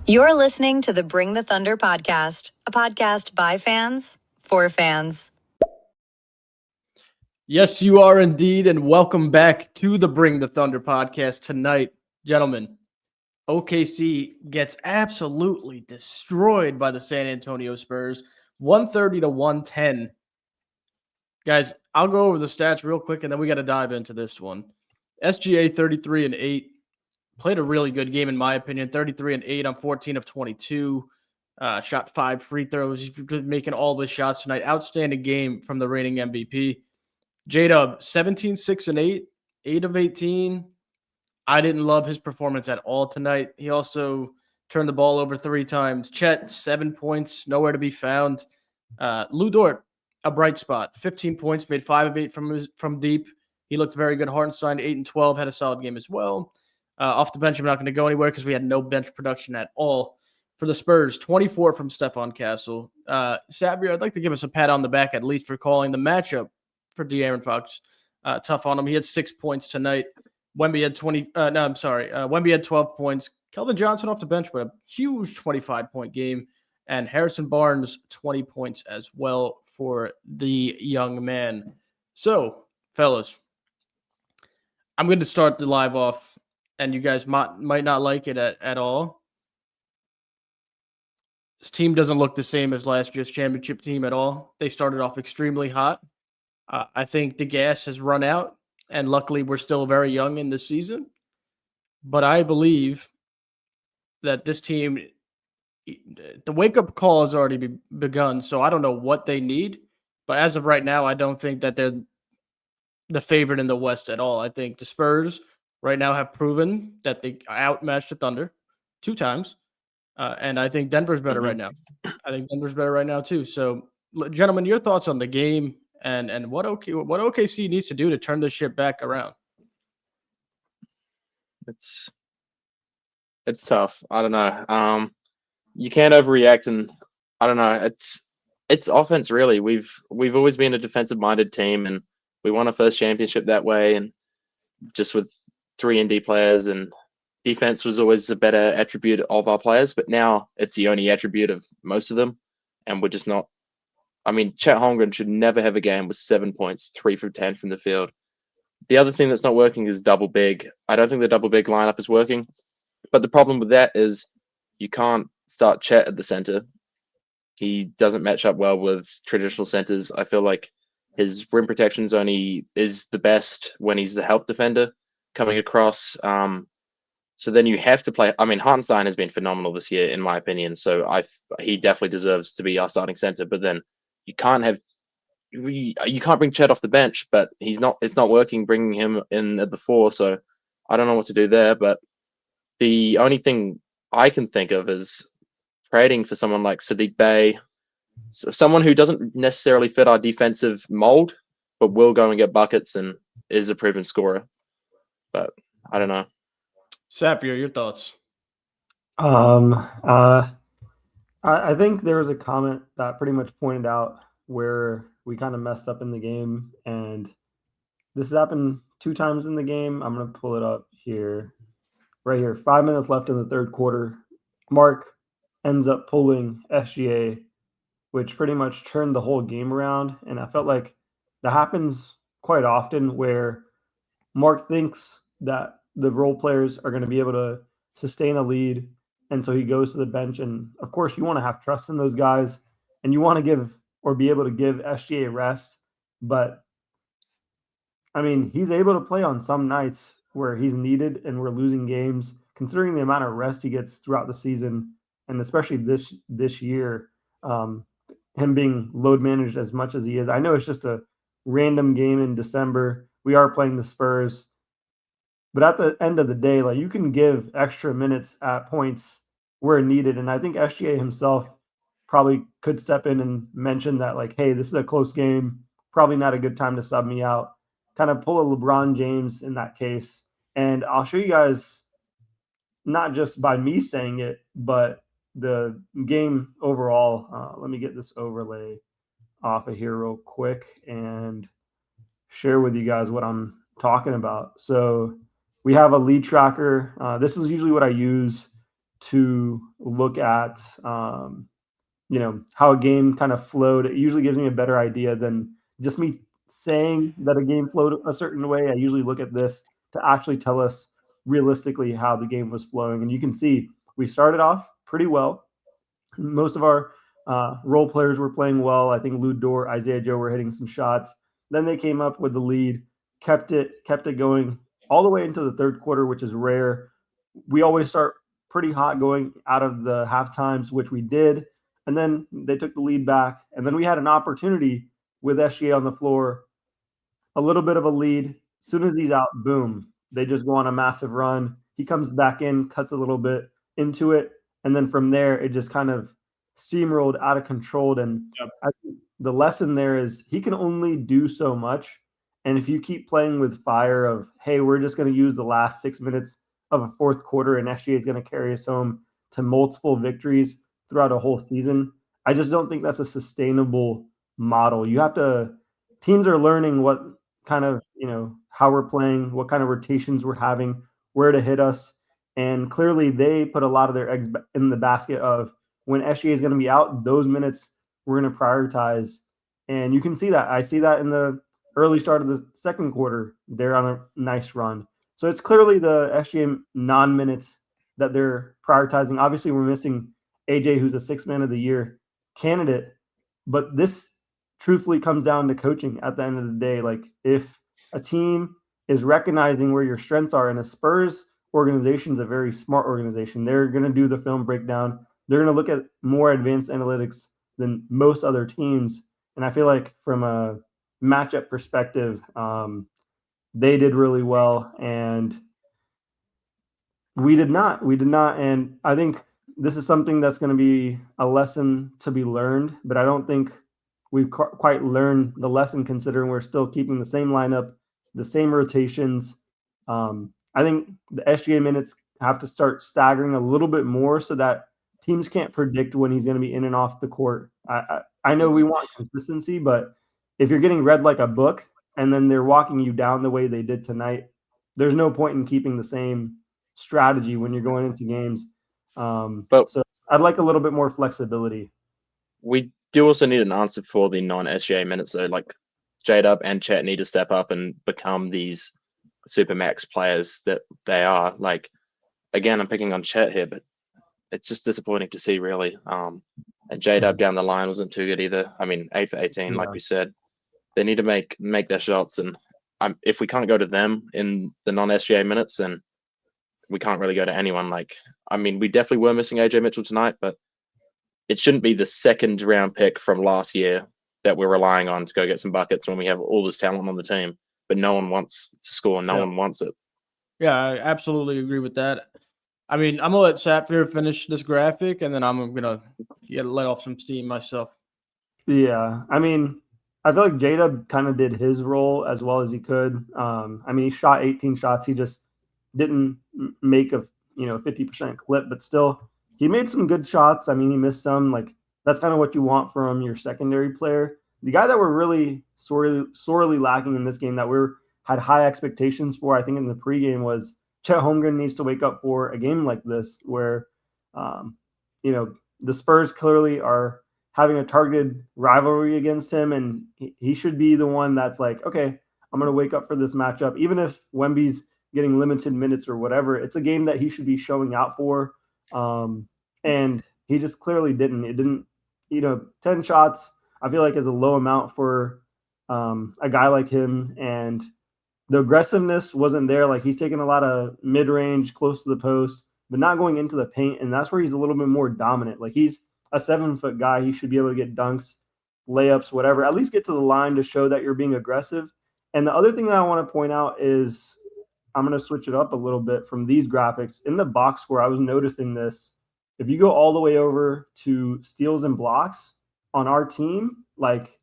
You're listening to the Bring the Thunder podcast, a podcast by fans for fans. Yes, you are indeed, and welcome back to the Bring the Thunder podcast tonight. Gentlemen, OKC gets absolutely destroyed by the San Antonio Spurs, 130 to 110. Guys, I'll go over the stats real quick, and then we got to dive into this one. SGA 33-8, played a really good game in my opinion. 33-8 on 14 of 22. Shot 5 free throws. He's making all the shots tonight. Outstanding game from the reigning MVP. J-Dub, 17, 6, and 8, 8 of 18. I didn't love his performance at all tonight. He also turned the ball over 3 times. Chet, 7 points, nowhere to be found. Lou Dort, a bright spot, 15 points, made 5 of 8 from deep. He looked very good. Hartenstein, 8 and 12, had a solid game as well. Off the bench, I'm not going to go anywhere because we had no bench production at all. For the Spurs, 24 from Stephon Castle. Sabir, I'd like to give us a pat on the back at least for calling the matchup for De'Aaron Fox. Tough on him. He had 6 points tonight. Wemby had Wemby had 12 points. Keldon Johnson off the bench with a huge 25-point game. And Harrison Barnes, 20 points as well for the young man. So, fellas, I'm going to start the live off, and you guys might not like it at all. This team doesn't look the same as last year's championship team at all. They started off extremely hot. I think the gas has run out, and luckily we're still very young in this season. But I believe that this team, the wake-up call has already begun, so I don't know what they need. But as of right now, I don't think that they're the favorite in the West at all. I think the Spurs right now have proven that they outmatched the Thunder 2 times. And I think Denver's better right now. I think Denver's better right now too. So, gentlemen, your thoughts on the game and what OKC needs to do to turn this ship back around? It's tough. I don't know. You can't overreact, and I don't know. It's offense really. We've always been a defensive minded team, and we won our first championship that way, and just with 3 and D players, and defense was always a better attribute of our players, but now it's the only attribute of most of them, and we're just not. I mean, Chet Holmgren should never have a game with 7 points, 3 from 10 from the field. The other thing that's not working is double big. I don't think the double big lineup is working, but the problem with that is you can't start Chet at the center. He doesn't match up well with traditional centers. I feel like his rim protection only is the best when he's the help defender coming across. So then you have to play. I mean, Hartenstein has been phenomenal this year, in my opinion. So he definitely deserves to be our starting center. But then you can't bring Chet off the bench. But it's not working bringing him in at the 4. So I don't know what to do there. But the only thing I can think of is trading for someone like Sadiq Bey, someone who doesn't necessarily fit our defensive mold, but will go and get buckets and is a proven scorer. But I don't know. Sapphire, your thoughts? I think there was a comment that pretty much pointed out where we kind of messed up in the game, and this has happened 2 times in the game. I'm going to pull it up here. Right here, 5 minutes left in the third quarter. Mark ends up pulling SGA, which pretty much turned the whole game around, and I felt like that happens quite often where Mark thinks that the role players are going to be able to sustain a lead, and so he goes to the bench. And of course, you want to have trust in those guys, and you want to give or be able to give SGA rest. But I mean, he's able to play on some nights where he's needed and we're losing games, considering the amount of rest he gets throughout the season, and especially this year, him being load managed as much as he is. I know it's just a random game in December. We are playing the Spurs. But at the end of the day, like, you can give extra minutes at points where needed. And I think SGA himself probably could step in and mention that, like, hey, this is a close game. Probably not a good time to sub me out. Kind of pull a LeBron James in that case. And I'll show you guys, not just by me saying it, but the game overall. Let me get this overlay off of here real quick and share with you guys what I'm talking about. So we have a lead tracker. This is usually what I use to look at, how a game kind of flowed. It usually gives me a better idea than just me saying that a game flowed a certain way. I usually look at this to actually tell us realistically how the game was flowing. And you can see we started off pretty well. Most of our role players were playing well. I think Lou Dort, Isaiah Joe were hitting some shots. Then they came up with the lead, kept it going all the way into the third quarter, which is rare. We always start pretty hot going out of the half times, which we did. And then they took the lead back. And then we had an opportunity with SGA on the floor, a little bit of a lead. As soon as he's out, boom, they just go on a massive run. He comes back in, cuts a little bit into it. And then from there, it just kind of steamrolled out of control. And I think the lesson there is he can only do so much. And if you keep playing with fire of, hey, we're just going to use the last 6 minutes of a fourth quarter and SGA is going to carry us home to multiple victories throughout a whole season, I just don't think that's a sustainable model. You have to, teams are learning what kind of, how we're playing, what kind of rotations we're having, where to hit us. And clearly they put a lot of their eggs in the basket of when SGA is going to be out, those minutes we're going to prioritize. And you can see that. I see that in the early start of the second quarter. They're on a nice run. So it's clearly the SGA non-minutes that they're prioritizing. Obviously, we're missing AJ, who's a sixth man of the year candidate. But this truthfully comes down to coaching at the end of the day. Like if a team is recognizing where your strengths are, and a Spurs organization is a very smart organization. They're going to do the film breakdown. They're going to look at more advanced analytics than most other teams. And I feel like from a matchup perspective, they did really well. And we did not. And I think this is something that's going to be a lesson to be learned, but I don't think we've quite learned the lesson considering we're still keeping the same lineup, the same rotations. I think the SGA minutes have to start staggering a little bit more so that teams can't predict when he's going to be in and off the court. I know we want consistency, but if you're getting read like a book and then they're walking you down the way they did tonight, there's no point in keeping the same strategy when you're going into games. So I'd like a little bit more flexibility. We do also need an answer for the non-SGA minutes. So like J-Dub and Chet need to step up and become these supermax players that they are. Like, again, I'm picking on Chet here, but it's just disappointing to see, really. And J-Dub down the line wasn't too good either. I mean, 8 for 18, like we said. They need to make their shots. And if we can't go to them in the non-SGA minutes, then we can't really go to anyone. Like, I mean, we definitely were missing AJ Mitchell tonight, but it shouldn't be the second round pick from last year that we're relying on to go get some buckets when we have all this talent on the team, but no one wants to score. No one wants it. Yeah, I absolutely agree with that. I mean, I'm going to let Sapphire finish this graphic, and then I'm going to let off some steam myself. Yeah, I mean, I feel like J-Dub kind of did his role as well as he could. I mean, he shot 18 shots. He just didn't make a 50% clip, but still, he made some good shots. I mean, he missed some. Like, that's kind of what you want from your secondary player. The guy that we're really sorely lacking in this game that we had high expectations for, I think in the pregame, was Chet Holmgren needs to wake up for a game like this where, the Spurs clearly are having a targeted rivalry against him, and he should be the one that's like, okay, I'm going to wake up for this matchup. Even if Wemby's getting limited minutes or whatever, it's a game that he should be showing out for. And he just clearly didn't. It didn't, 10 shots, I feel like is a low amount for a guy like him. And the aggressiveness wasn't there. Like, he's taking a lot of mid-range, close to the post, but not going into the paint. And that's where he's a little bit more dominant. Like, he's a 7-foot guy. He should be able to get dunks, layups, whatever. At least get to the line to show that you're being aggressive. And the other thing that I want to point out is I'm going to switch it up a little bit from these graphics. In the box score, I was noticing this. If you go all the way over to steals and blocks on our team, like,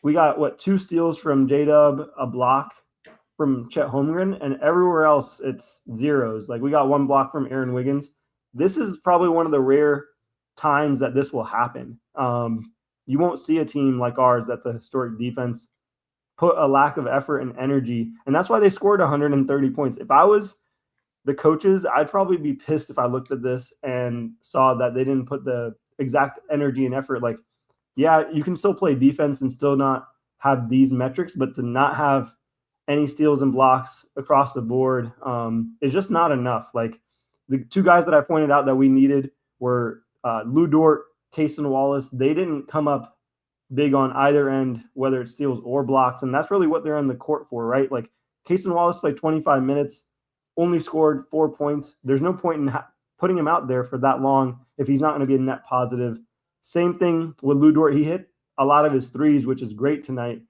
we got, 2 steals from J-Dub, a block from Chet Holmgren, and everywhere else it's zeros. Like, we got 1 block from Aaron Wiggins. This is probably one of the rare times that this will happen. You won't see a team like ours that's a historic defense put a lack of effort and energy, and that's why they scored 130 points. If I was the coaches, I'd probably be pissed if I looked at this and saw that they didn't put the exact energy and effort. Like, yeah, you can still play defense and still not have these metrics, but to not have any steals and blocks across the board is just not enough. Like the two guys that I pointed out that we needed were Lou Dort, Cason Wallace. They didn't come up big on either end, whether it's steals or blocks, and that's really what they're on the court for, right? Like Cason Wallace played 25 minutes, only scored 4 points. There's no point in putting him out there for that long if he's not going to be a net positive. Same thing with Lou Dort. He hit a lot of his threes, which is great tonight,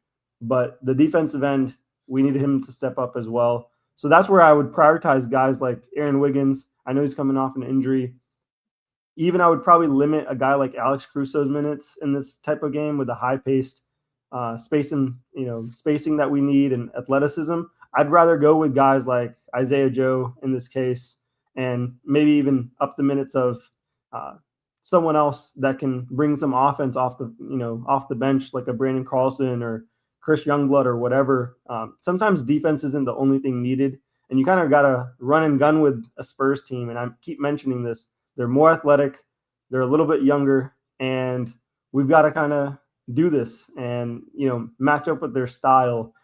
but the defensive end, we needed him to step up as well. So that's where I would prioritize guys like Aaron Wiggins. I know he's coming off an injury. Even I would probably limit a guy like Alex Caruso's minutes in this type of game with the high-paced spacing that we need and athleticism. I'd rather go with guys like Isaiah Joe in this case, and maybe even up the minutes of someone else that can bring some offense off the bench, like a Brandon Carlson or Chris Youngblood or whatever. Sometimes defense isn't the only thing needed, and you kind of got to run and gun with a Spurs team. And I keep mentioning this. They're more athletic. They're a little bit younger, and we've got to kind of do this and, match up with their style.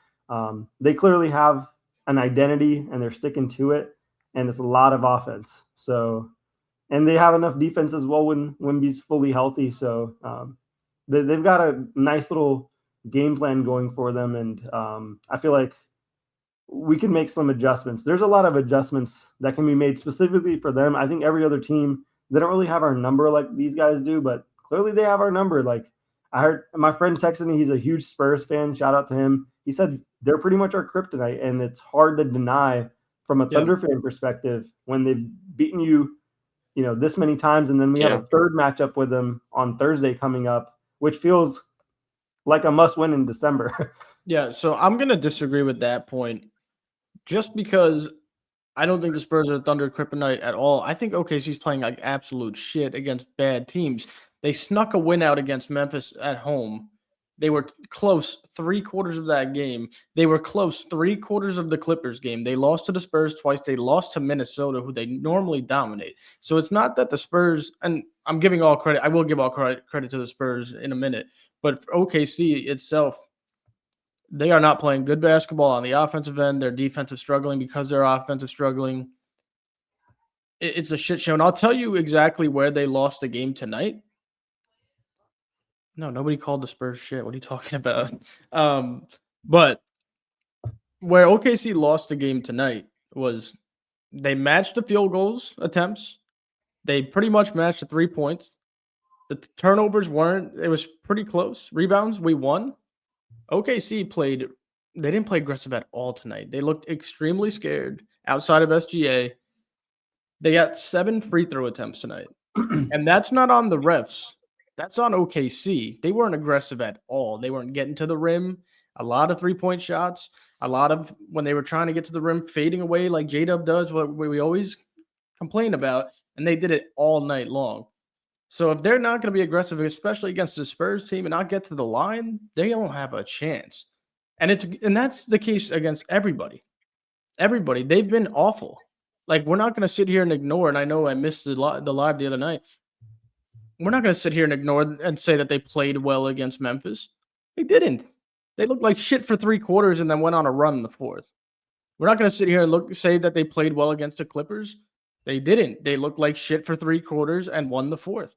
They clearly have an identity and they're sticking to it, and it's a lot of offense. So, and they have enough defense as well when Wemby's fully healthy. So they've got a nice little game plan going for them. And I feel like we can make some adjustments. There's a lot of adjustments that can be made specifically for them. I think every other team, they don't really have our number like these guys do, but clearly they have our number. Like I heard my friend texted me, he's a huge Spurs fan. Shout out to him. He said they're pretty much our kryptonite, and it's hard to deny from a Thunder fan perspective when they've beaten you, this many times. And then we have a third matchup with them on Thursday coming up, which feels like a must win in December. Yeah. So I'm going to disagree with that point. Just because I don't think the Spurs are Thunder kryptonite at all. I think OKC's playing like absolute shit against bad teams. They snuck a win out against Memphis at home. They were close 3/4 of that game. They were close 3/4 of the Clippers game. They lost to the Spurs twice. They lost to Minnesota, who they normally dominate. So it's not that the Spurs, and I'm giving all credit. I will give all credit to the Spurs in a minute. But for OKC itself, they are not playing good basketball on the offensive end. Their defense is struggling because their offense is struggling. It's a shit show. And I'll tell you exactly where they lost the game tonight. No, nobody called the Spurs shit. What are you talking about? But where OKC lost the game tonight was they matched the field goals attempts. They pretty much matched the 3 points. The turnovers weren't. It was pretty close. Rebounds, we won. OKC they didn't play aggressive at all tonight. They looked extremely scared outside of SGA. They got 7 free throw attempts tonight. And that's not on the refs. That's on OKC. They weren't aggressive at all. They weren't getting to the rim. A lot of 3-point shots. A lot of when they were trying to get to the rim, fading away like J-Dub does, what we always complain about. And they did it all night long. So if they're not going to be aggressive, especially against the Spurs team, and not get to the line, they don't have a chance. And that's the case against everybody. Everybody. They've been awful. Like, we're not going to sit here and ignore, and I know I missed the live the other night. We're not going to sit here and ignore and say that they played well against Memphis. They didn't. They looked like shit for 3/4 and then went on a run in the fourth. We're not going to sit here and say that they played well against the Clippers. They didn't. They looked like shit for 3/4 and won the fourth.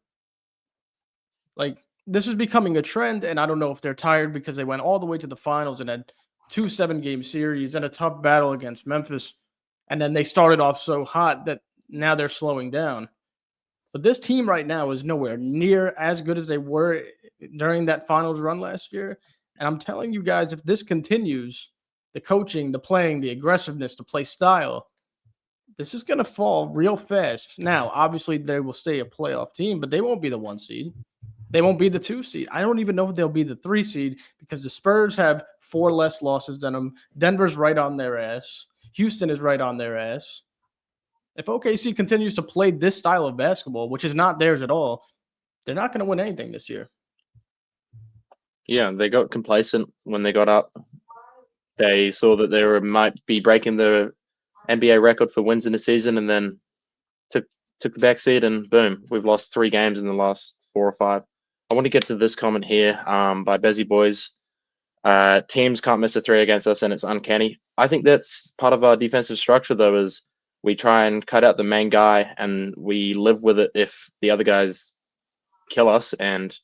Like, this is becoming a trend, and I don't know if they're tired because they went all the way to the finals and had 2 7-game series and a tough battle against Memphis. And then they started off so hot that now they're slowing down. But this team right now is nowhere near as good as they were during that finals run last year. And I'm telling you guys, if this continues, the coaching, the playing, the aggressiveness, the play style, this is going to fall real fast. Now, obviously, they will stay a playoff team, but they won't be the 1 seed. They won't be the 2 seed. I don't even know if they'll be the 3 seed because the Spurs have 4 less losses than them. Denver's right on their ass. Houston is right on their ass. If OKC continues to play this style of basketball, which is not theirs at all, they're not going to win anything this year. Yeah, they got complacent when they got up. They saw that they might be breaking the NBA record for wins in the season, and then took the back seat, and boom, we've lost 3 games in the last 4 or 5. I want to get to this comment here by Bezzy Boys. Teams can't miss a 3 against us, and it's uncanny. I think that's part of our defensive structure, though, is we try and cut out the main guy, and we live with it if the other guys kill us, and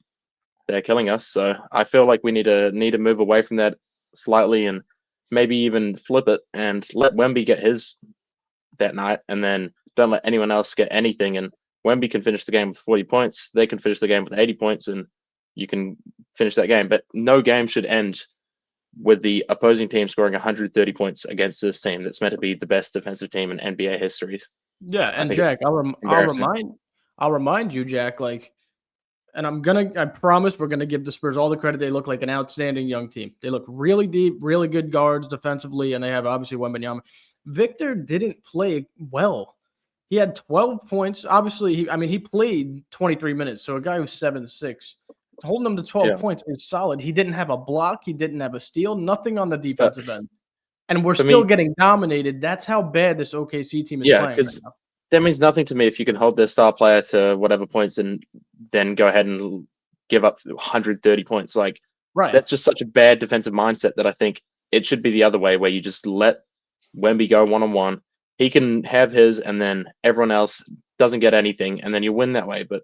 they're killing us. So I feel like we need to move away from that slightly, and maybe even flip it and let Wemby get his that night, and then don't let anyone else get anything. And Wemby can finish the game with 40 points. They can finish the game with 80 points, and you can finish that game. But no game should end with the opposing team scoring 130 points against this team that's meant to be the best defensive team in NBA history. Yeah, and Jack, I'll remind you, Jack, and I promise we're gonna give the Spurs all the credit. They look like an outstanding young team. They look really deep, really good guards defensively, and they have obviously Wembanyama. Victor didn't play well. He had 12 points. Obviously, he played 23 minutes. So a guy who's 7'6", holding him to 12 points is solid. He didn't have a block. He didn't have a steal. Nothing on the defensive end. And we're still getting dominated. That's how bad this OKC team is playing right now. That means nothing to me if you can hold their star player to whatever points and then go ahead and give up 130 points. That's just such a bad defensive mindset that I think it should be the other way, where you just let Wemby go one-on-one. He can have his, and then everyone else doesn't get anything, and then you win that way. But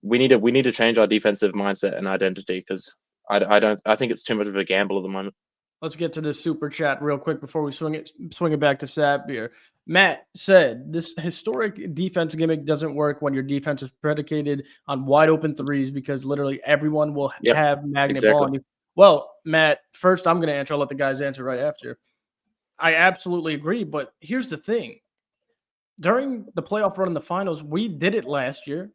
we need to change our defensive mindset and identity, because I think it's too much of a gamble at the moment. Let's get to this super chat real quick before we swing it back to Sap here. Matt said, this historic defense gimmick doesn't work when your defense is predicated on wide open threes, because literally everyone will have magnet ball on you. Well, Matt, first I'm going to answer. I'll let the guys answer right after. I absolutely agree, but here's the thing. During the playoff run in the finals, we did it last year.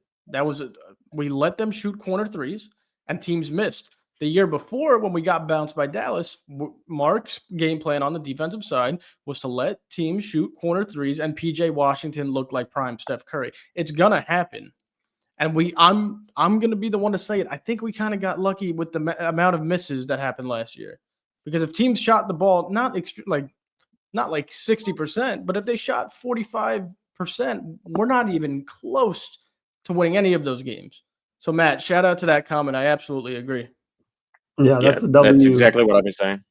We let them shoot corner threes, and teams missed. The year before, when we got bounced by Dallas, Mark's game plan on the defensive side was to let teams shoot corner threes, and PJ Washington looked like prime Steph Curry. It's gonna happen, and I'm gonna be the one to say it. I think we kind of got lucky with the amount of misses that happened last year, because if teams shot the ball not like 60%, but if they shot 45%, we're not even close to winning any of those games. So Matt, shout out to that comment. I absolutely agree. Yeah, that's a W. That's exactly what I've been saying.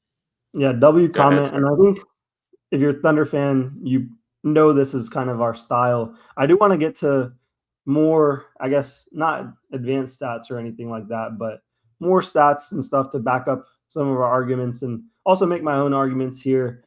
Yeah, W comment. And I think if you're a Thunder fan, you know this is kind of our style. I do want to get to more, I guess, not advanced stats or anything like that, but more stats and stuff to back up some of our arguments, and also make my own arguments here.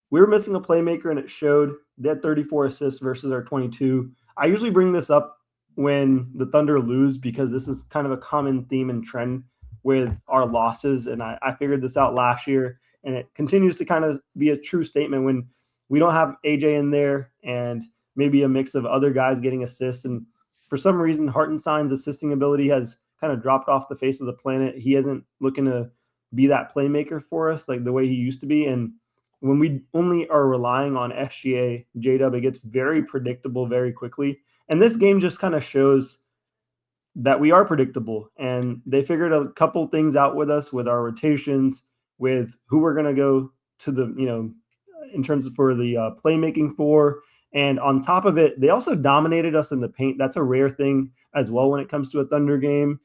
We were missing a playmaker, and it showed. They had 34 assists versus our 22. I usually bring this up when the Thunder lose, because this is kind of a common theme and trend with our losses, and I figured this out last year, and it continues to kind of be a true statement when we don't have AJ in there, and maybe a mix of other guys getting assists. And for some reason, Hartenstein's assisting ability has kind of dropped off the face of the planet. He isn't looking to be that playmaker for us like the way he used to be. And when we only are relying on SGA, J-Dub, it gets very predictable very quickly. And this game just kind of shows that we are predictable, and they figured a couple things out with us, with our rotations, with who we're going to go to the, in terms of for the playmaking for. And on top of it, they also dominated us in the paint. That's a rare thing as well when it comes to a Thunder game.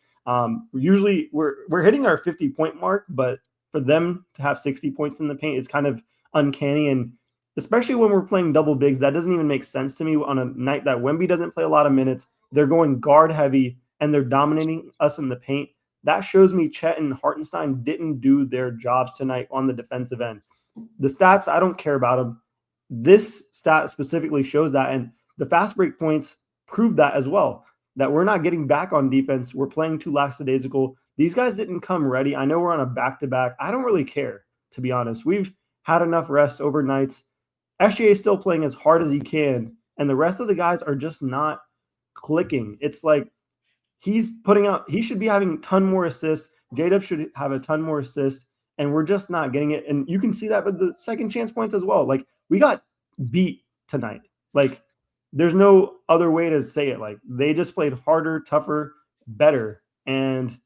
Usually we're hitting our 50-point mark, but for them to have 60 points in the paint is kind of uncanny. And especially when we're playing double bigs, that doesn't even make sense to me on a night that Wemby doesn't play a lot of minutes. They're going guard heavy, and they're dominating us in the paint. That shows me Chet and Hartenstein didn't do their jobs tonight on the defensive end. The stats, I don't care about them. This stat specifically shows that, and the fast break points prove that as well, that we're not getting back on defense. We're playing too lackadaisical. These guys didn't come ready. I know we're on a back-to-back. I don't really care, to be honest. We've had enough rest overnights. SGA is still playing as hard as he can, and the rest of the guys are just not clicking. It's like he should be having a ton more assists. J-Dub should have a ton more assists, and we're just not getting it. And you can see that with the second chance points as well. Like, we got beat tonight. Like, there's no other way to say it. Like, they just played harder, tougher, better. And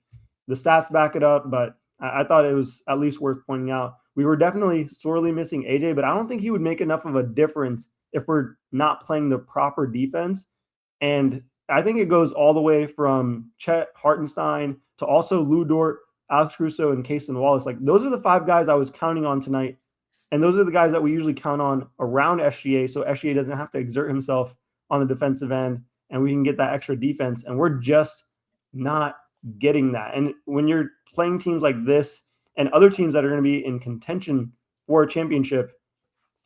the stats back it up, but I thought it was at least worth pointing out. we were definitely sorely missing AJ, but I don't think he would make enough of a difference if we're not playing the proper defense. And I think it goes all the way from Chet Hartenstein to also Lou Dort, Alex Caruso, and Cason Wallace. Like, those are the 5 guys I was counting on tonight. And those are the guys that we usually count on around SGA, so SGA doesn't have to exert himself on the defensive end, and we can get that extra defense. And we're just not getting that. And when you're playing teams like this and other teams that are going to be in contention for a championship,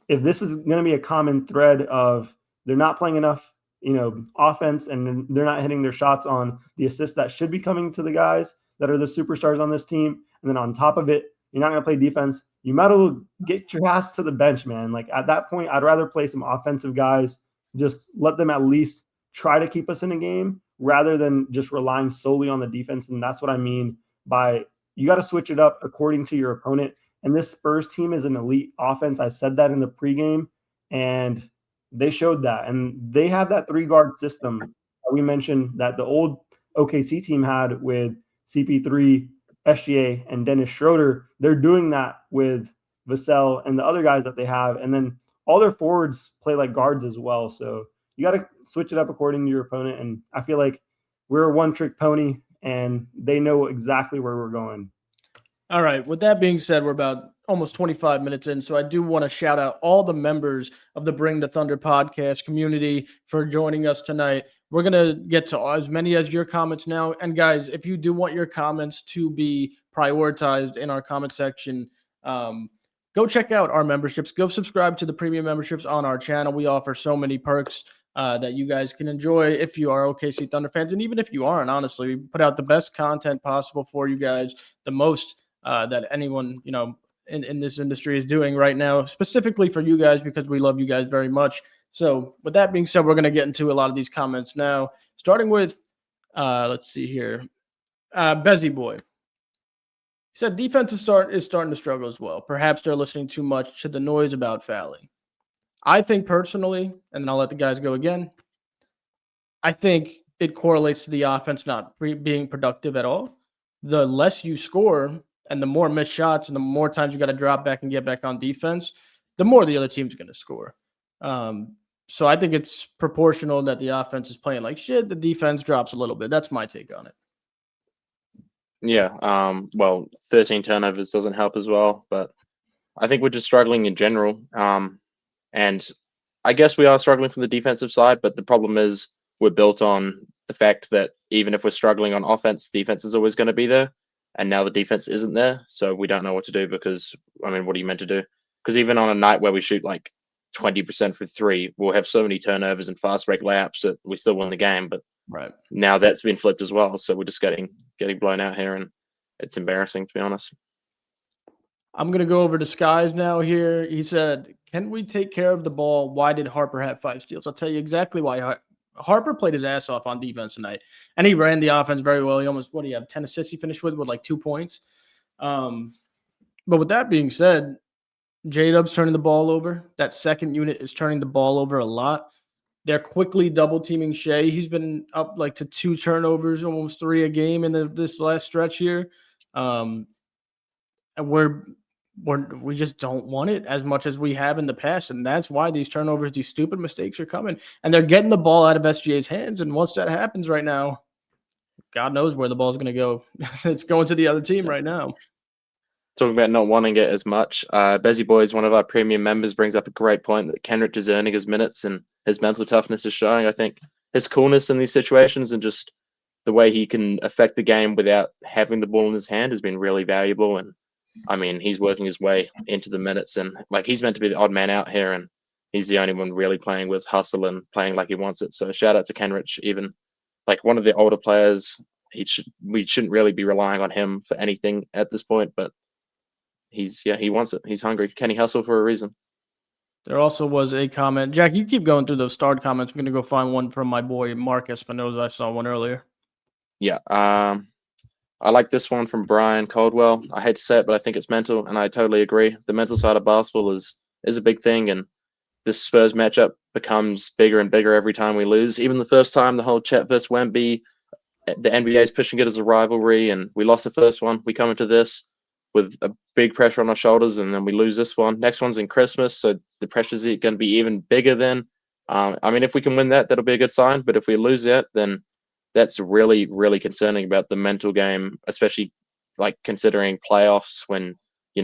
if this is going to be a common thread of they're not playing enough, offense, and they're not hitting their shots on the assists that should be coming to the guys that are the superstars on this team, and then on top of it, you're not going to play defense, you might as well get your ass to the bench, man. Like, at that point, I'd rather play some offensive guys, just let them at least try to keep us in a game rather than just relying solely on the defense. And that's what I mean by you got to switch it up according to your opponent. And this Spurs team is an elite offense. I said that in the pregame, and they showed that. And they have that 3-guard system that we mentioned that the old OKC team had with CP3, SGA, and Dennis Schroeder. They're doing that with Vassell and the other guys that they have. And then all their forwards play like guards as well. So you got to switch it up according to your opponent. And I feel like we're a one-trick pony, and they know exactly where we're going. All right. With that being said, we're about almost 25 minutes in, so I do want to shout out all the members of the Bring the Thunder podcast community for joining us tonight. We're going to get to as many as your comments now. And guys, if you do want your comments to be prioritized in our comment section, go check out our memberships. Go subscribe to the premium memberships on our channel. We offer so many perks that you guys can enjoy if you are OKC Thunder fans. And even if you aren't, honestly, we put out the best content possible for you guys, the most that anyone, in this industry is doing right now, specifically for you guys, because we love you guys very much. So with that being said, we're going to get into a lot of these comments now, starting with, let's see here, Bezzy Boy. He said defense is starting to struggle as well. Perhaps they're listening too much to the noise about fouling. I think personally, and then I'll let the guys go again, I think it correlates to the offense not being productive at all. The less you score and the more missed shots and the more times you got to drop back and get back on defense, the more the other team's going to score. So I think it's proportional that the offense is playing like shit. The defense drops a little bit. That's my take on it. Yeah. Well, 13 turnovers doesn't help as well, but I think we're just struggling in general. And I guess we are struggling from the defensive side, but the problem is we're built on the fact that even if we're struggling on offense, defense is always going to be there. And now the defense isn't there. So we don't know what to do because, what are you meant to do? Because even on a night where we shoot like 20% for 3, we'll have so many turnovers and fast break layups that we still win the game. But right now that's been flipped as well. So we're just getting blown out here, and it's embarrassing, to be honest. I'm going to go over to Skies now here. He said, can we take care of the ball? Why did Harper have 5 steals? I'll tell you exactly why. Harper played his ass off on defense tonight, and he ran the offense very well. He almost, 10 assists he finished with like 2 points. But with that being said, J-Dub's turning the ball over. That second unit is turning the ball over a lot. They're quickly double teaming Shea. He's been up like to 2 turnovers, almost 3 a game in this last stretch here. And we just don't want it as much as we have in the past. And that's why these turnovers, these stupid mistakes are coming. And they're getting the ball out of SGA's hands. And once that happens right now, God knows where the ball's going to go. It's going to the other team right now. Talking about not wanting it as much, Bezzy Boys, one of our premium members, brings up a great point that Kenrich is earning his minutes and his mental toughness is showing. I think his coolness in these situations and just the way he can affect the game without having the ball in his hand has been really valuable. And I mean, he's working his way into the minutes, and like he's meant to be the odd man out here, and he's the only one really playing with hustle and playing like he wants it. So shout out to Kenrich, even like one of the older players. We shouldn't really be relying on him for anything at this point, but he wants it. He's hungry. Can he hustle for a reason? There also was a comment. Jack, you keep going through those starred comments. I'm going to go find one from my boy Mark Espinoza. I saw one earlier. Yeah. I like this one from Brian Caldwell. I hate to say it, but I think it's mental, and I totally agree. The mental side of basketball is a big thing, and this Spurs matchup becomes bigger and bigger every time we lose. Even the first time, the whole Chet versus Wemby, the NBA is pushing it as a rivalry, and we lost the first one. We come into this, with a big pressure on our shoulders, and then we lose this one. Next one's in Christmas, so the pressure's going to be even bigger then. I mean, if we can win that, that'll be a good sign. But if we lose that, then that's really, really concerning about the mental game, especially like considering playoffs when you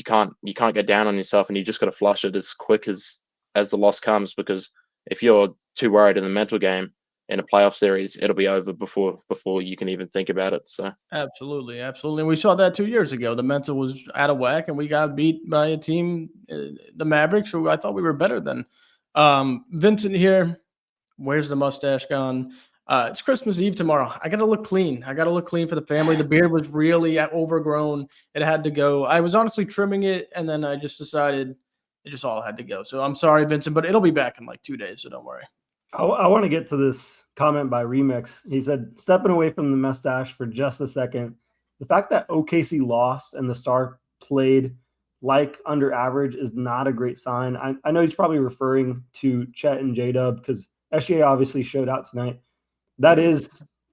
can't get down on yourself and you just got to flush it as quick as the loss comes, because if you're too worried in the mental game in a playoff series, it'll be over before you can even think about it. So Absolutely. And we saw that 2 years ago. The mental was out of whack, and we got beat by a team, the Mavericks, who I thought we were better than. Vincent here. Where's the mustache gone? It's Christmas Eve tomorrow. I got to look clean. For the family. The beard was really overgrown. It had to go. I was honestly trimming it, and then I just decided it just all had to go. So I'm sorry, Vincent, but it'll be back in like 2 days, so don't worry. I want to get to this comment by Remix. He said, stepping away from the mustache for just a second, the fact that OKC lost and the Star played like under average is not a great sign. I know he's probably referring to Chet and J-Dub because SGA obviously showed out tonight. That is,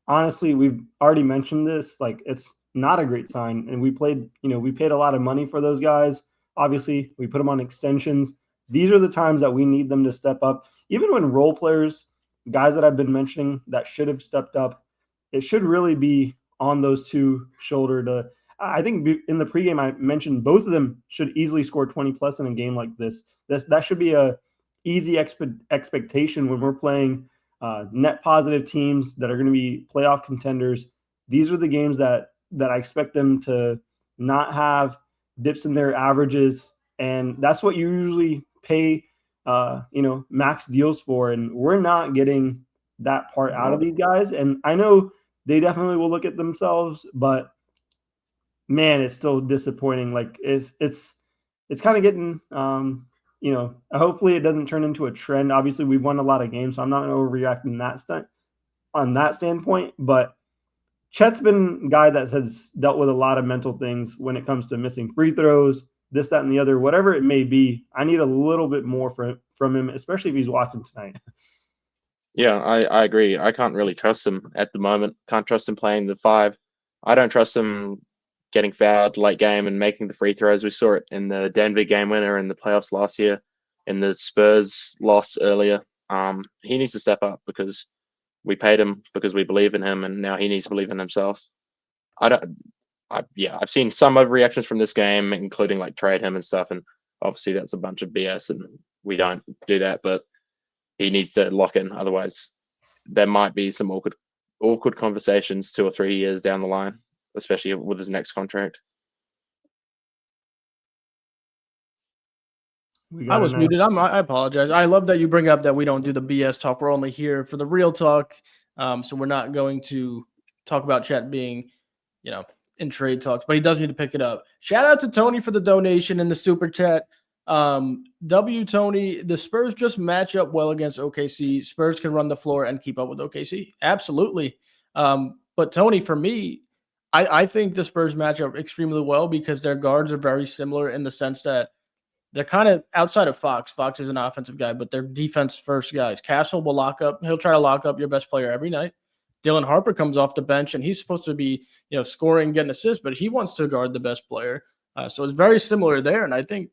honestly, we've already mentioned this, like it's not a great sign. And we paid a lot of money for those guys. Obviously, we put them on extensions. These are the times that we need them to step up. Even when role players, guys that I've been mentioning that should have stepped up, it should really be on those two shoulder to. I think in the pregame I mentioned both of them should easily score 20 plus in a game like this. That should be a easy expectation when we're playing net positive teams that are going to be playoff contenders. These are the games that I expect them to not have dips in their averages, and that's what you usually pay max deals for, and we're not getting that part out of these guys. And I know they definitely will look at themselves, but man, it's still disappointing. Like it's kind of getting hopefully it doesn't turn into a trend. Obviously we've won a lot of games, so I'm not overreacting on that standpoint, but Chet's been a guy that has dealt with a lot of mental things when it comes to missing free throws, this, that, and the other, whatever it may be. I need a little bit more from him, especially if he's watching tonight. Yeah, I agree. I can't really trust him at the moment. Can't trust him playing the 5. I don't trust him getting fouled late game and making the free throws. We saw it in the Denver game winner in the playoffs last year, in the Spurs loss earlier. He needs to step up because we paid him because we believe in him, and now he needs to believe in himself. I've seen some overreactions from this game, including like trade him and stuff, and obviously that's a bunch of BS, and we don't do that. But he needs to lock in, otherwise there might be some awkward conversations 2 or 3 years down the line, especially with his next contract. I was muted. I apologize. I love that you bring up that we don't do the BS talk. We're only here for the real talk. So we're not going to talk about Chet being, in trade talks, but he does need to pick it up. Shout out to Tony for the donation in the super chat. Tony, the Spurs just match up well against OKC. Spurs can run the floor and keep up with OKC. Absolutely. But Tony, for me, I think the Spurs match up extremely well because their guards are very similar in the sense that they're kind of outside of Fox. Fox is an offensive guy, but they're defense first guys. Castle will lock up. He'll try to lock up your best player every night. Dylan Harper comes off the bench, and he's supposed to be, scoring, getting assists, but he wants to guard the best player. So it's very similar there. And I think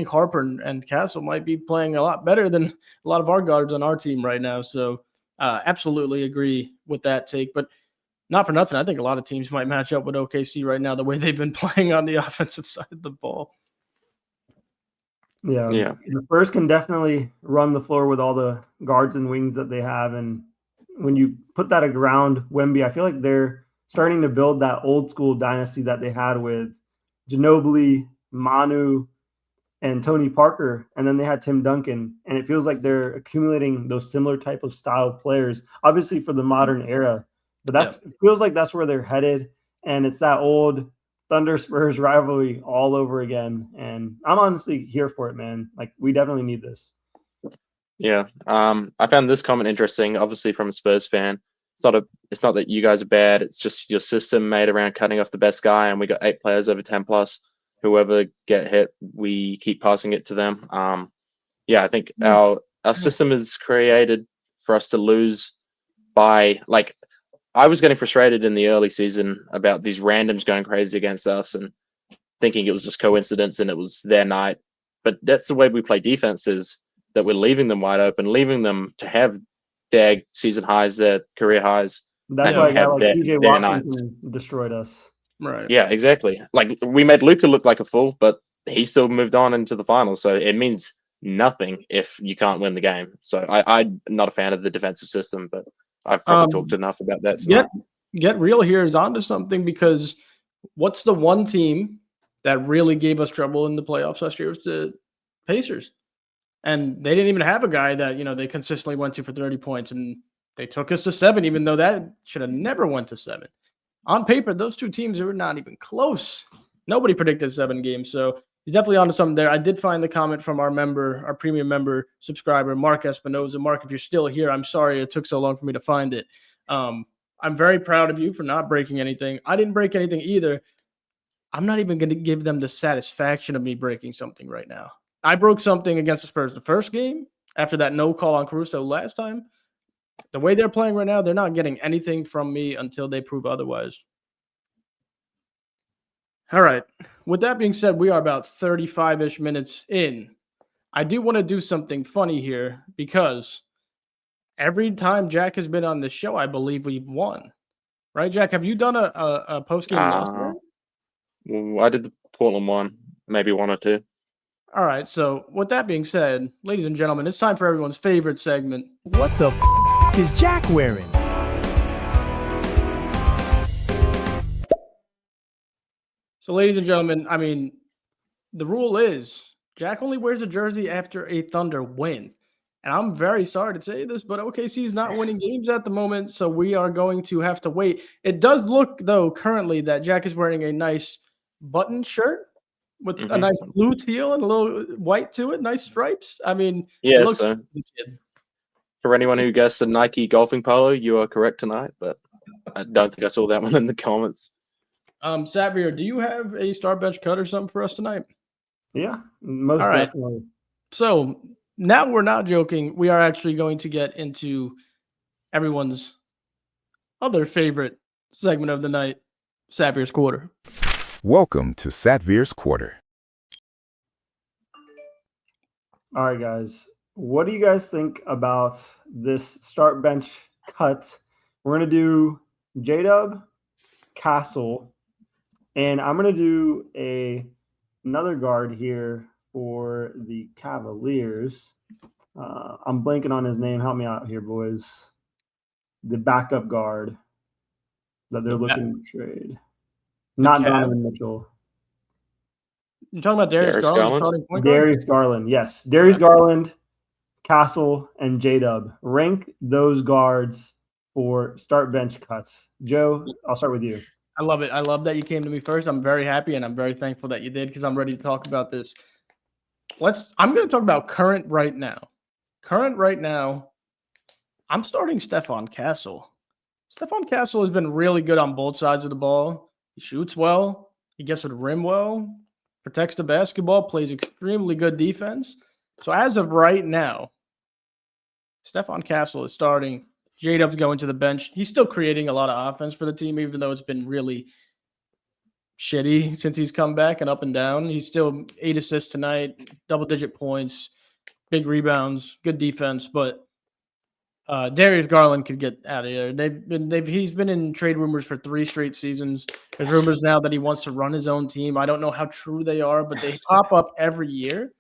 Harper and Castle might be playing a lot better than a lot of our guards on our team right now. So absolutely agree with that take. But not for nothing, I think a lot of teams might match up with OKC right now the way they've been playing on the offensive side of the ball. Yeah. The Spurs can definitely run the floor with all the guards and wings that they have. And when you put that around Wemby, I feel like they're starting to build that old school dynasty that they had with Ginobili, Manu, and Tony Parker. And then they had Tim Duncan. And it feels like they're accumulating those similar type of style players, obviously for the modern era. But it feels like that's where they're headed. And it's that old Thunder Spurs rivalry all over again, and I'm honestly here for it, man. Like we definitely need this. Yeah, I found this comment interesting. Obviously, from a Spurs fan, it's not that you guys are bad. It's just your system made around cutting off the best guy, and we got 8 players over 10 plus. Whoever get hit, we keep passing it to them. I think our system is created for us to lose by like. I was getting frustrated in the early season about these randoms going crazy against us, and thinking it was just coincidence and it was their night. But that's the way we play defense, is that we're leaving them wide open, leaving them to have their season highs, their career highs. That's and why a guy have like PJ their nights. Washington destroyed us. Right. Yeah, exactly. Like, we made Luka look like a fool, but he still moved on into the finals. So it means nothing if you can't win the game. So I'm not a fan of the defensive system, but I've probably talked enough about that tonight. Get Real here is onto something, because what's the one team that really gave us trouble in the playoffs last year? Was the Pacers. And they didn't even have a guy that, they consistently went to for 30 points, and they took us to 7, even though that should have never went to 7. On paper, those two teams were not even close. Nobody predicted 7 games. So you're definitely onto something there. I did find the comment from our premium member subscriber, Mark Espinoza. Mark, if you're still here, I'm sorry it took so long for me to find it. I'm very proud of you for not breaking anything. I didn't break anything either. I'm not even going to give them the satisfaction of me breaking something right now. I broke something against the Spurs the first game after that no call on Caruso last time. The way they're playing right now, they're not getting anything from me until they prove otherwise. All right. With that being said, we are about 35-ish minutes in. I do want to do something funny here, because every time Jack has been on the show, I believe we've won. Right, Jack? Have you done a post-game loss? Well, I did the Portland one, maybe 1 or 2. All right. So with that being said, ladies and gentlemen, it's time for everyone's favorite segment. What the is Jack wearing? So, ladies and gentlemen, the rule is Jack only wears a jersey after a Thunder win. And I'm very sorry to say this, but OKC is not winning games at the moment, so we are going to have to wait. It does look, though, currently that Jack is wearing a nice button shirt with a nice blue teal and a little white to it, nice stripes. Yeah, so for anyone who guessed the Nike golfing polo, you are correct tonight, but I don't think I saw that one in the comments. Savir, do you have a star bench cut or something for us tonight? Yeah, most definitely. So now we're not joking. We are actually going to get into everyone's other favorite segment of the night, Savir's Quarter. Welcome to Satvir's Quarter. All right, guys. What do you guys think about this start bench cut? We're going to do J-Dub, Castle, and I'm going to do another guard here for the Cavaliers. I'm blanking on his name. Help me out here, boys. The backup guard that they're looking to trade. Not Donovan Mitchell. You're talking about Darius Garland? Starting point guard? Darius Garland, yes. Darius Garland, Castle, and J-Dub. Rank those guards for start bench cuts. Joe, I'll start with you. I love it. I love that you came to me first. I'm very happy, and I'm very thankful that you did, because I'm ready to talk about this. I'm going to talk about current right now. Current right now, I'm starting Stephon Castle. Stephon Castle has been really good on both sides of the ball. He shoots well. He gets to the rim well. Protects the basketball. Plays extremely good defense. So as of right now, Stephon Castle is starting. J-Dub's going to the bench. He's still creating a lot of offense for the team, even though it's been really shitty since he's come back and up and down. He's still 8 assists tonight, double-digit points, big rebounds, good defense. But Darius Garland could get out of there. He's been in trade rumors for 3 straight seasons. There's rumors now that he wants to run his own team. I don't know how true they are, but they pop up every year.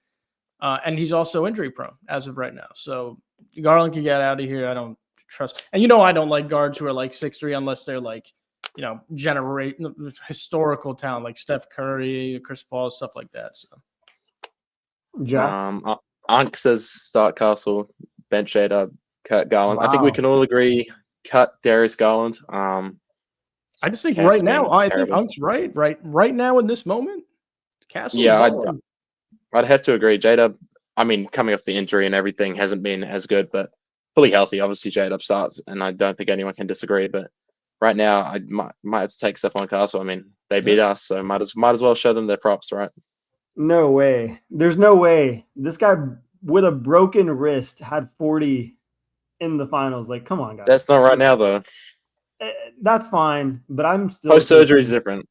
And he's also injury prone as of right now. So Garland can get out of here. I don't trust. And I don't like guards who are like 6'3" unless they're like, generate historical talent like Steph Curry, Chris Paul, stuff like that. So, Jack? Ank says start Castle, bench J-Dub, cut Garland. Wow. I think we can all agree cut Darius Garland. I just think right now, I think Unk's right. Right now in this moment, Castle. Yeah, I'd have to agree. J-Dub, coming off the injury and everything, hasn't been as good, but fully healthy. Obviously, J-Dub starts, and I don't think anyone can disagree. But right now, I might have to take Stephon Castle. They beat us, so might as well show them their props, right? No way. There's no way. This guy with a broken wrist had 40 in the finals. Like, come on, guys. That's not right now, though. That's fine, but I'm still Post-surgery is different.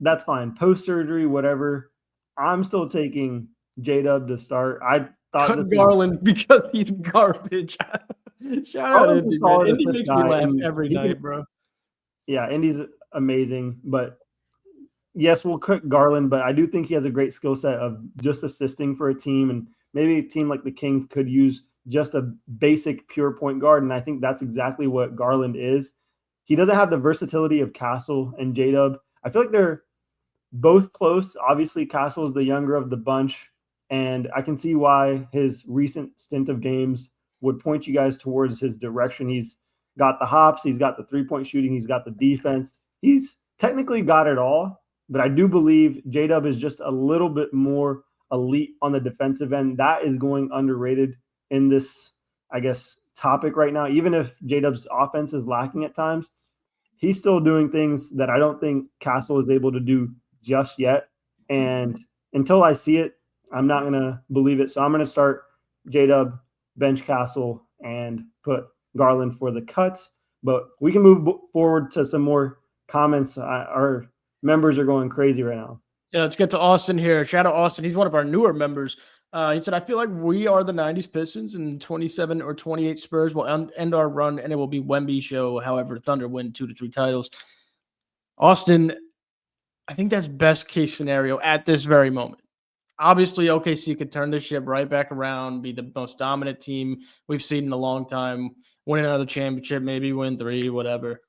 that's fine. Post-surgery, whatever. I'm still taking J-Dub to start. I thought this Garland because he's garbage. Shout out Garland's a Indy, man. solid Indy assist makes me guy, laugh and every he can- night, bro. Yeah, Indy's amazing. But yes, we'll cook Garland, but I do think he has a great skill set of just assisting for a team. And maybe a team like the Kings could use just a basic pure point guard. And I think that's exactly what Garland is. He doesn't have the versatility of Castle and J-Dub. I feel like they're both close. Obviously, Castle is the younger of the bunch. And I can see why his recent stint of games would point you guys towards his direction. He's got the hops, he's got the three-point shooting, he's got the defense. He's technically got it all, but I do believe J-Dub is just a little bit more elite on the defensive end. That is going underrated in this, I guess, topic right now. Even if J-Dub's offense is lacking at times, he's still doing things that I don't think Castle is able to do just yet. And until I see it, I'm not going to believe it. So I'm going to start J-Dub, bench Castle, and put Garland for the cuts. But we can move forward to some more comments. Our members are going crazy right now. Yeah, let's get to Austin here. Shout out Austin. He's one of our newer members. He said, I feel like we are the 90s Pistons and 27 or 28 Spurs will end our run, and it will be Wemby show. However, Thunder win 2 to 3 titles. Austin, I think that's best case scenario at this very moment. Obviously, OKC could turn this ship right back around, be the most dominant team we've seen in a long time, win another championship, maybe win 3, whatever.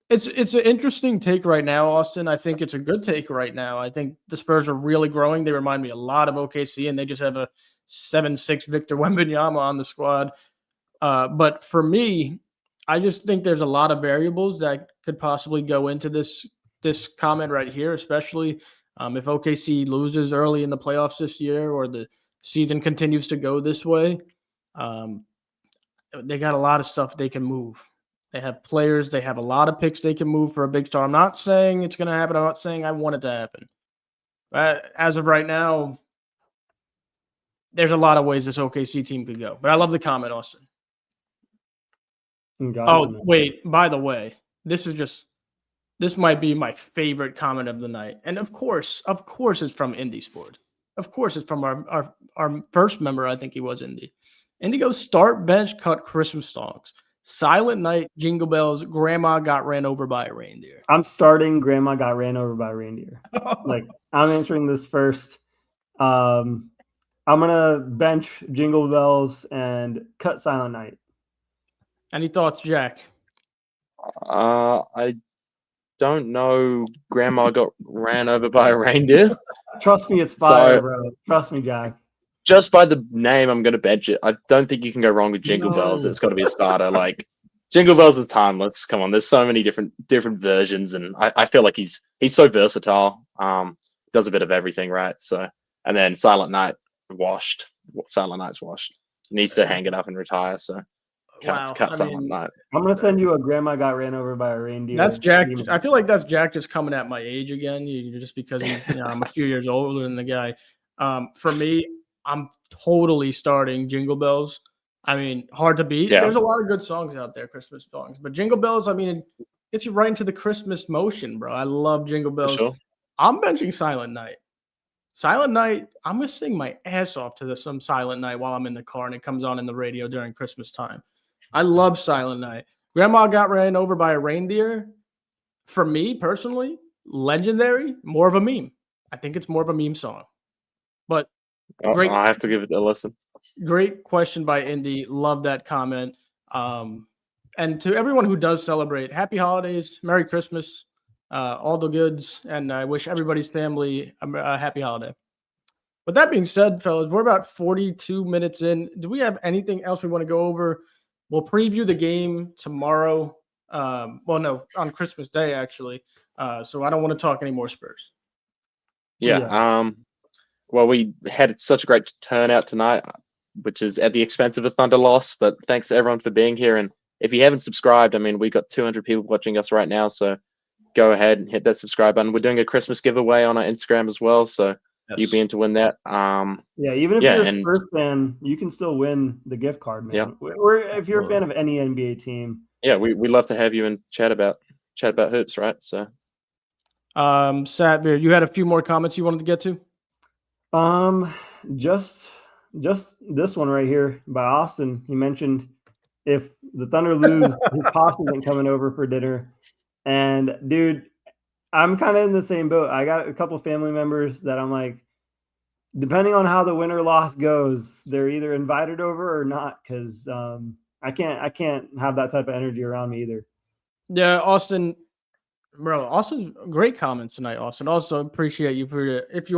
It's an interesting take right now, Austin. I think it's a good take right now. I think the Spurs are really growing. They remind me a lot of OKC, and they just have a 7'6" Victor Wembanyama on the squad. But for me, I just think there's a lot of variables that could possibly go into this comment right here, especially if OKC loses early in the playoffs this year or the season continues to go this way. They got a lot of stuff they can move. They have players. They have a lot of picks they can move for a big star. I'm not saying it's going to happen. I'm not saying I want it to happen. As of right now, there's a lot of ways this OKC team could go. But I love the comment, Austin. Wait, by the way, this might be my favorite comment of the night. And of course it's from Indy Sport. Of course it's from our first member. I think he was Indy. Indy goes, start, bench, cut, Christmas songs. Silent Night, Jingle Bells, Grandma Got Ran Over by a Reindeer. I'm starting Grandma Got Ran Over by a Reindeer. Like, I'm answering this first. I'm going to bench Jingle Bells and cut Silent Night. Any thoughts, Jack? I don't know. Grandma got ran over by a reindeer. Trust me, it's fire, bro. Trust me, Jack. Just by the name, I'm going to bench it. I don't think you can go wrong with Jingle Bells. It's got to be a starter. Like, Jingle Bells are timeless. Come on, there's so many different versions, and I feel like he's so versatile. Does a bit of everything, right? So, and then Silent Night, washed. Silent Night's washed. Needs to hang it up and retire. So, cut Silent Night. I'm gonna send you a Grandma Got Ran Over by a Reindeer. That's Jack. I feel like that's Jack just coming at my age again. Just because I'm a few years older than the guy. For me, I'm totally starting Jingle Bells. I mean, hard to beat. Yeah. There's a lot of good songs out there, Christmas songs. But Jingle Bells, I mean, it gets you right into the Christmas motion, bro. I love Jingle Bells. Sure. I'm benching Silent Night. Silent Night, I'm going to sing my ass off to some Silent Night while I'm in the car and it comes on in the radio during Christmas time. I love Silent Night. Grandma Got Ran Over by a Reindeer. For me, personally, legendary, more of a meme. I think it's more of a meme song. But great. I have to give it a listen. Great question by Indy. Love that comment. And to everyone who does celebrate, happy holidays, Merry Christmas, all the goods, and I wish everybody's family a happy holiday. With that being said, fellas, we're about 42 minutes in. Do we have anything else we want to go over? We'll preview the game tomorrow. On Christmas Day, actually. So I don't want to talk any more Spurs. Yeah. Well, we had such a great turnout tonight, which is at the expense of a Thunder loss. But thanks to everyone for being here. And if you haven't subscribed, I mean, we got 200 people watching us right now. So go ahead and hit that subscribe button. We're doing a Christmas giveaway on our Instagram as well. So you'll be in to win that. Even if you're a Spurs fan, you can still win the gift card, man. Yeah. If you're a fan of any NBA team. Yeah, we love to have you and chat about hoops, right? So Satvir, you had a few more comments you wanted to get to? Just this one right here by Austin. He mentioned if the Thunder lose, his posse isn't coming over for dinner. And dude, I'm kind of in the same boat. I got a couple family members that I'm like, depending on how the win or loss goes, they're either invited over or not. Because I can't have that type of energy around me either. Yeah, Austin. Bro, Austin's great comments tonight, Austin. Also appreciate you for if you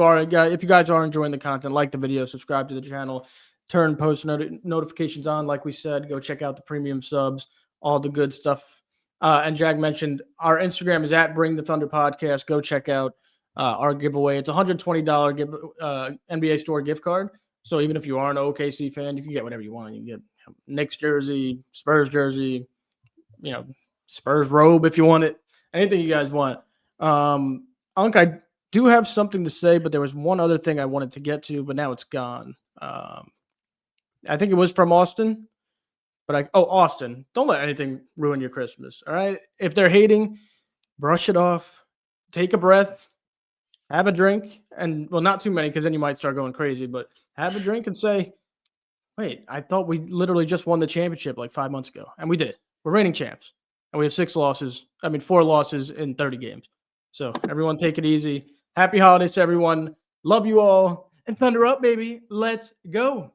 guys are enjoying the content, like the video, subscribe to the channel, turn post notifications on. Like we said, go check out the premium subs, all the good stuff. And Jack mentioned our Instagram is at Bring the Thunder Podcast. Go check out our giveaway. It's $120 NBA store gift card. So even if you are an OKC fan, you can get whatever you want. You can get Knicks jersey, Spurs jersey, Spurs robe if you want it. Anything you guys want. Unc, I do have something to say, but there was one other thing I wanted to get to, but now it's gone. I think it was from Austin. But Austin, don't let anything ruin your Christmas. All right. If they're hating, brush it off. Take a breath. Have a drink. And well, not too many, because then you might start going crazy, but have a drink and say, wait, I thought we literally just won the championship like 5 months ago. And we did. We're reigning champs. And we have 4 losses in 30 games. So everyone take it easy. Happy holidays to everyone. Love you all. And Thunder up, baby. Let's go.